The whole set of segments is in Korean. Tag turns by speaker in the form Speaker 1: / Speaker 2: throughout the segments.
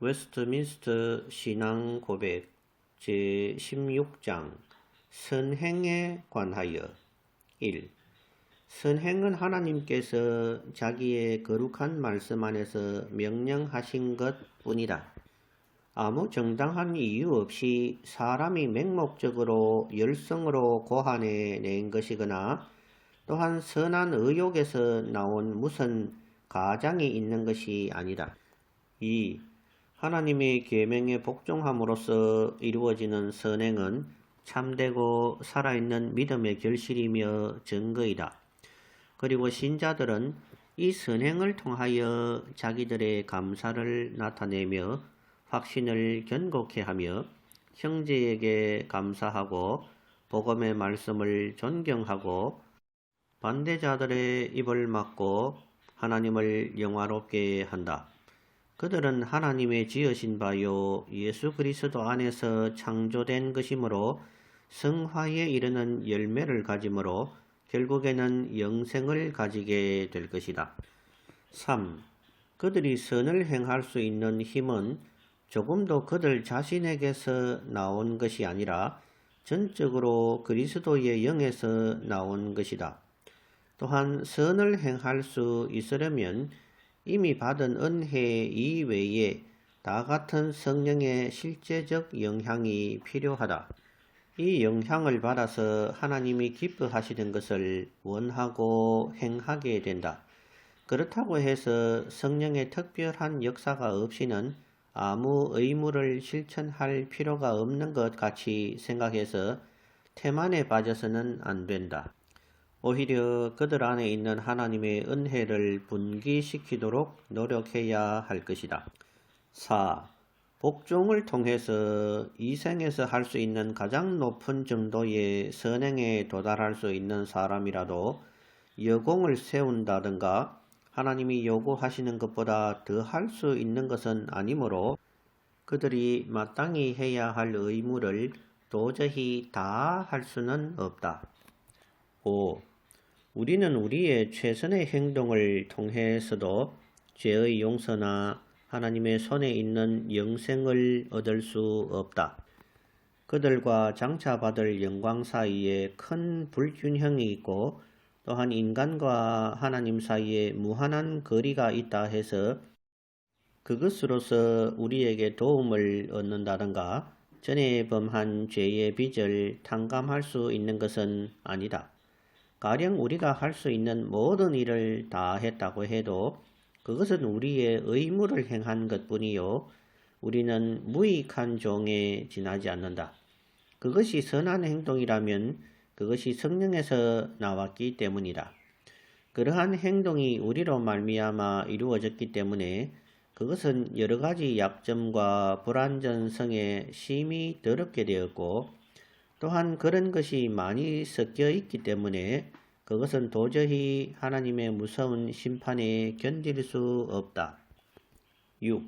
Speaker 1: 웨스트민스터 신앙 고백 제16장 선행에 관하여 1. 선행은 하나님께서 자기의 거룩한 말씀 안에서 명령하신 것 뿐이다. 아무 정당한 이유 없이 사람이 맹목적으로 열성으로 고안해낸 것이거나 또한 선한 의욕에서 나온 무슨 가장이 있는 것이 아니다. 2. 하나님의 계명에 복종함으로써 이루어지는 선행은 참되고 살아있는 믿음의 결실이며 증거이다. 그리고 신자들은 이 선행을 통하여 자기들의 감사를 나타내며 확신을 견고케 하며 형제에게 감사하고 복음의 말씀을 존경하고 반대자들의 입을 막고 하나님을 영화롭게 한다. 그들은 하나님의 지으신 바요 예수 그리스도 안에서 창조된 것이므로 성화에 이르는 열매를 가지므로 결국에는 영생을 가지게 될 것이다. 3. 그들이 선을 행할 수 있는 힘은 조금도 그들 자신에게서 나온 것이 아니라 전적으로 그리스도의 영에서 나온 것이다. 또한 선을 행할 수 있으려면 이미 받은 은혜 이외에 다 같은 성령의 실제적 영향이 필요하다. 이 영향을 받아서 하나님이 기뻐하시는 것을 원하고 행하게 된다. 그렇다고 해서 성령의 특별한 역사가 없이는 아무 의무를 실천할 필요가 없는 것 같이 생각해서 태만에 빠져서는 안 된다. 오히려 그들 안에 있는 하나님의 은혜를 분기시키도록 노력해야 할 것이다. 4. 복종을 통해서 이 생에서 할 수 있는 가장 높은 정도의 선행에 도달할 수 있는 사람이라도 여공을 세운다든가 하나님이 요구하시는 것보다 더 할 수 있는 것은 아니므로 그들이 마땅히 해야 할 의무를 도저히 다 할 수는 없다. 5. 우리는 우리의 최선의 행동을 통해서도 죄의 용서나 하나님의 손에 있는 영생을 얻을 수 없다. 그들과 장차 받을 영광 사이에 큰 불균형이 있고 또한 인간과 하나님 사이에 무한한 거리가 있다 해서 그것으로서 우리에게 도움을 얻는다든가 전에 범한 죄의 빚을 탕감할 수 있는 것은 아니다. 가령 우리가 할 수 있는 모든 일을 다 했다고 해도 그것은 우리의 의무를 행한 것뿐이요 우리는 무익한 종에 지나지 않는다. 그것이 선한 행동이라면 그것이 성령에서 나왔기 때문이다. 그러한 행동이 우리로 말미암아 이루어졌기 때문에 그것은 여러 가지 약점과 불완전성에 심히 더럽게 되었고 또한 그런 것이 많이 섞여 있기 때문에 그것은 도저히 하나님의 무서운 심판에 견딜 수 없다. 6.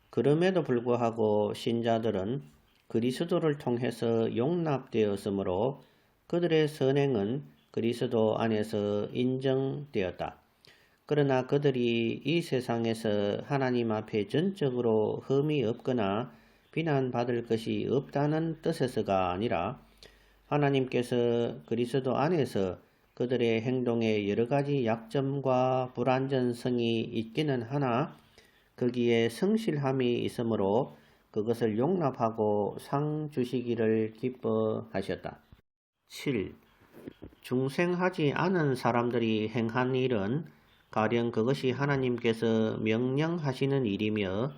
Speaker 1: 그럼에도 불구하고 신자들은 그리스도를 통해서 용납되었으므로 그들의 선행은 그리스도 안에서 인정되었다. 그러나 그들이 이 세상에서 하나님 앞에 전적으로 흠이 없거나 비난받을 것이 없다는 뜻에서가 아니라 하나님께서 그리스도 안에서 그들의 행동에 여러 가지 약점과 불완전성이 있기는 하나 거기에 성실함이 있으므로 그것을 용납하고 상 주시기를 기뻐하셨다. 7. 중생하지 않은 사람들이 행한 일은 가령 그것이 하나님께서 명령하시는 일이며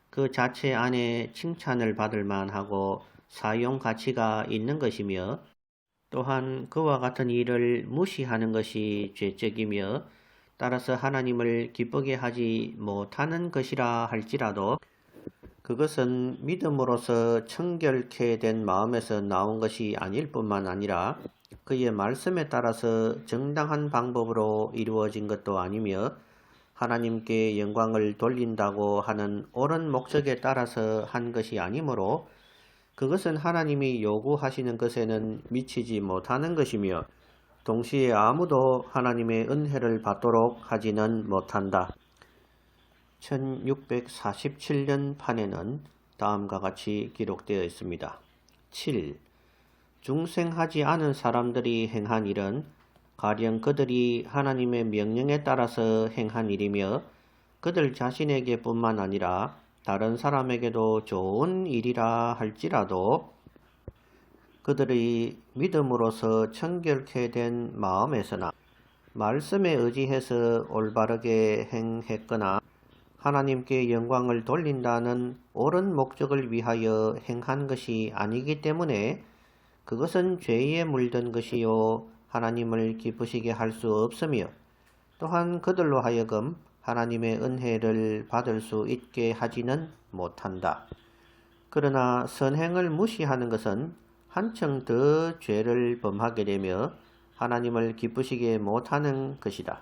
Speaker 1: 그 자체 안에 칭찬을 받을 만하고 사용 가치가 있는 것이며 또한 그와 같은 일을 무시하는 것이 죄적이며 따라서 하나님을 기쁘게 하지 못하는 것이라 할지라도 그것은 믿음으로서 청결케 된 마음에서 나온 것이 아닐 뿐만 아니라 그의 말씀에 따라서 정당한 방법으로 이루어진 것도 아니며 하나님께 영광을 돌린다고 하는 옳은 목적에 따라서 한 것이 아니므로 그것은 하나님이 요구하시는 것에는 미치지 못하는 것이며 동시에 아무도 하나님의 은혜를 받도록 하지는 못한다. 1647년 판에는 다음과 같이 기록되어 있습니다. 7. 중생하지 않은 사람들이 행한 일은 가령 그들이 하나님의 명령에 따라서 행한 일이며 그들 자신에게 뿐만 아니라 다른 사람에게도 좋은 일이라 할지라도 그들의 믿음으로서 청결케 된 마음에서나 말씀에 의지해서 올바르게 행했거나 하나님께 영광을 돌린다는 옳은 목적을 위하여 행한 것이 아니기 때문에 그것은 죄에 물든 것이요 하나님을 기쁘시게 할 수 없으며 또한 그들로 하여금 하나님의 은혜를 받을 수 있게 하지는 못한다. 그러나 선행을 무시하는 것은 한층 더 죄를 범하게 되며 하나님을 기쁘시게 못하는 것이다.